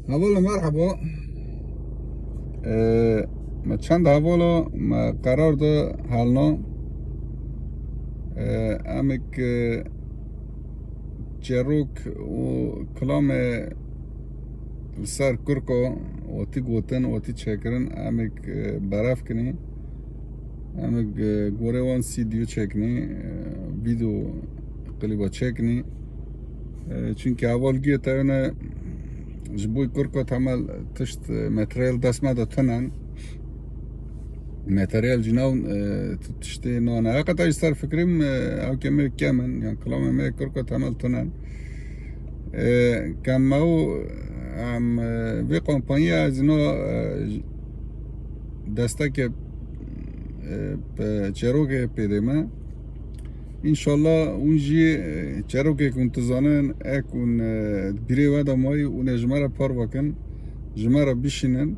حوالا مرحبا. ما چند حوالا ما قرار ده حالنا امک جروک و کلام سر کرکو و تی گوتن و تی چکرن امک براف کنی امک گوره وان سیدیو چکنی ویدیو قلیبا چکنی چونکه اول گیه تاونه جبوی کرکو تعمل تشت متریال دست مده تنن ماتريال جناون تشتي نونا قطع يستار فكريم او كمل كامن يعني كلام ما كركو تعمل تنان كان ماو عم في كومبانيا زنو دستك بچروكي بيدما ان شاء الله ونجي چروكي كنت زانن اكون بري ودا ماي ونجمره بار وكن جمره بشينن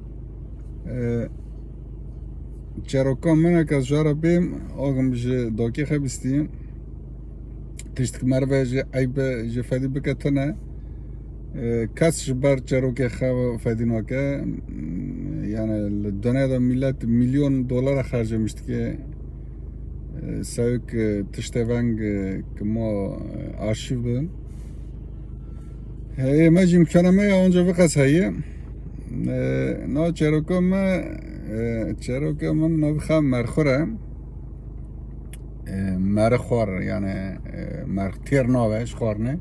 چروکان منه که از جارا بیم آگم جه داکی خبستیم تشتک مروه جه عیب جه فدی بکتنه کس جبر چروکی خواه فدی نوکه یعنی دنیا دا ملت میلیون دلار خرجه میشت که سوک تشته ونگ که ما آرشیو بدن ما جیم کنمه آنجا بقص هیه نا چروکان ما چروکه من نبخوام مرخوره مرخور یعنی مرخ تیر ناوش خورنه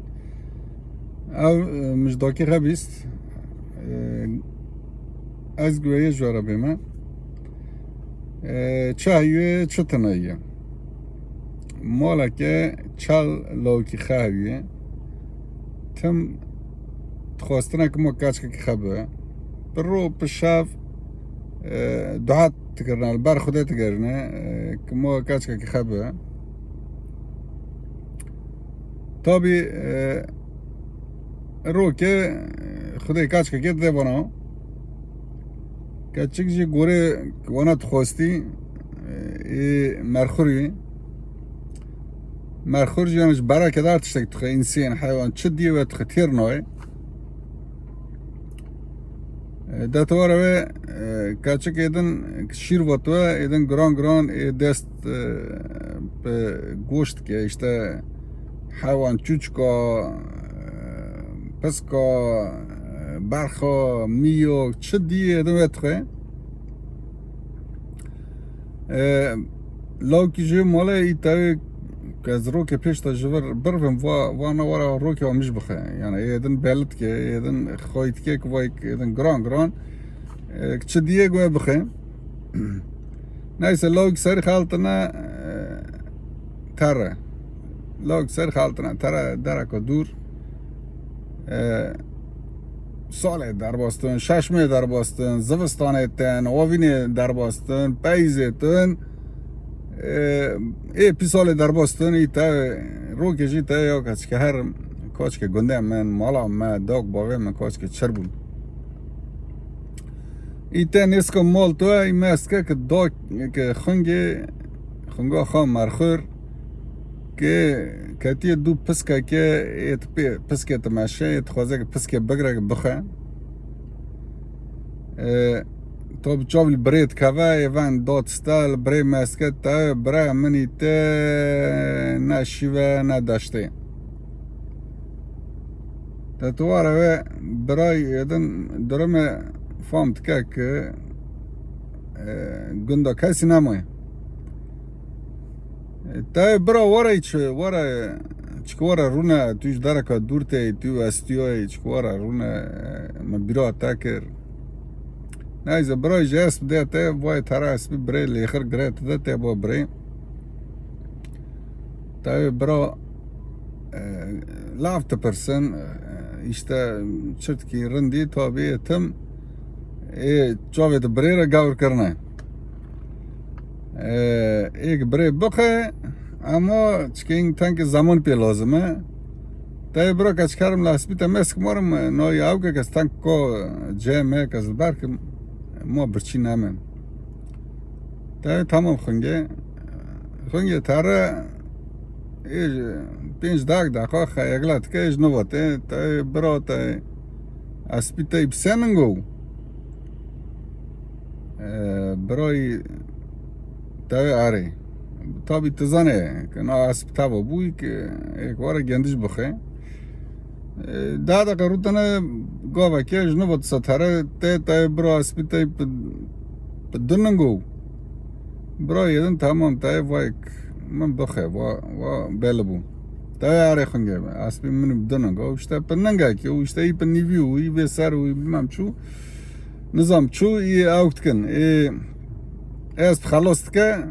او مجداکی خبیست از گویه جوارا بیمه چه هیوه چه تنهیه مالا که چل لاوکی خواهیه تم تخواستنه که ما کچکه که خبه برو پشاف دعات تكرنا البار خدي تكرنا كمو كاتشكا كي خبا طبي روكي خدي كاتشكا كي ديبانا كاتشك جي غوري وانا تخوستي مرخوري مرخور جانش برا كدار تشتك تخي انسان حيوان تشدي وتختير نوعي ده تواره کاچک ایدن شیر واتوه ایدن گران دست به گوشت که işte حیوان چوچکا پسکا برخا میو چه دیه ایدن ویتخه لاوکی جو ماله ایتاوی که از رو که پیش تا جور برفم وانا وارا رو که آمیش بخه یعنی ایدن بلد که ایدن خواهید که وای ایدن گران چه دیگه گوه بخه نیسه لاوک سری خالتنا تره لاوک سری خالتنا تره درکا دور ساله در باستن ششمه در باستن زوستانه تن آوینه در باستن پیزه تن پیساله در باستن ایتا رو کشی تا یا کچ که هر کاچ که گنده من مالا من داغ باوه من کاچ که چر بود ایتا نیسکا مال توه ایمه است که داغ که خونگا خواه مرخور که کتی دو پسکه که ایت پسکه تماشه ایت خوازه که پسکه بگره که بخه تو بچاوی برید که ایوان داد ستال برای مسکت تا برای منی تا نشیوه نداشته تا تواره برای ایدن درم فهمت که گنده کسی نمایه تا برای واره چکواره رونه توش درکا دورته تو استیوی چکواره رونه مبیرا تاکر نایزه برای جسم دیته وای ترا اسبی برای لیخر گره تدته با برای تای برا لافت پرسن işte çirt ki rindi tabi tım çavet برای را گور کرنه ایک برای بخه اما چکین تنک زمان پی لازمه تای برا کچ کرم لاسبی تا مسک مارم نای او که کس تنک کو جمعه کس برک ما برچی نمیم تا تمام خونگه تره ایج 5 دقیقه خیلی که ایج نواته تا برا تا اسبی تای بسننگو برای تای آره تابی تزانه که نا اسب تابا بوی که یک واره گندش بخه دادا قروتنا گاوا که جنو بود ستاره تای برا اسبی تای بدننگو برای یدن تمام تای وایک من بخه و بلبو تای آره خنگه اسبی من بدننگو işte پننگا که işte ای پنیویو ای بسر و بمام چو نظام چو ای اوت کن اسب خلاص که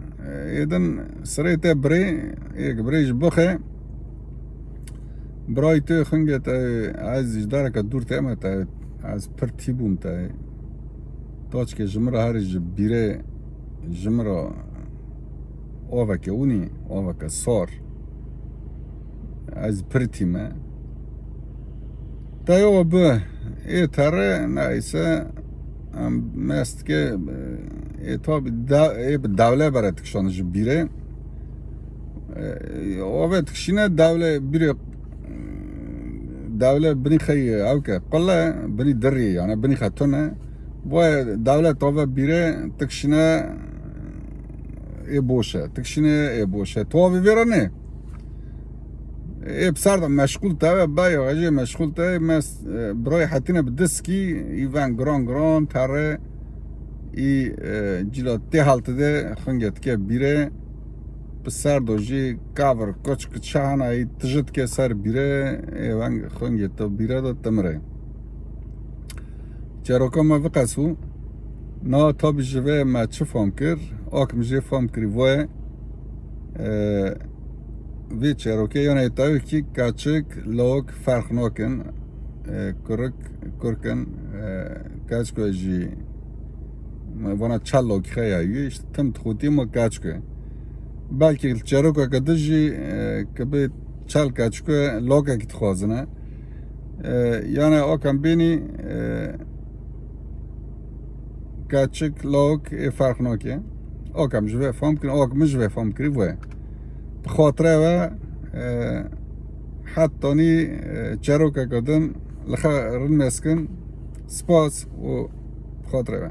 یدن سریت بری یک بریج بخه برای تو خنگه تا از جداره که دور تیمه تا از پرتی بوم تا تاچ که جمره هرج بیره جمره آوه که اونی آوه که سار از پرتی ما تا یو به ای تره نایسه مست که ای تا داوله برای تکشانش بیره آوه تکشینه داوله بیره دولة بني خي أوكا قلة بني دري يعني بني خاتونة ودولة طوبة بيرة تكشنا إبوشة تكشنا إبوشة طوبة بيرانه إيه بصار مشغول تاوي بايو غجي مشغول تاوي مس براي حتينا بدسكي إيفان جران تاره إي جلو تي حالت ده خنجت كي بيرة بسر دوجی کاور کوچ کچهانه ای تجت که سر بیره ایوان خونگی تو بیره دو تمره چراکا ما وقصو نا تا بجوه ما چه فهم کر آکم جه فهم کری وای وی چراکا یعنی تاوی که کچک لوگ فرق نکن کرکن کچکو جی وانا چال لوگ خیلی است تم تخوتی ما کچکه belki çeroka kadıcı kabe çal kaçko loka git xwazine yani o kampeni kaçık lok fark nake o kam jve fam kin o kam jve fam kri ve بخاطره و حتی نی چروکا کدن لخا رن مسکن سپاس و بخاطره و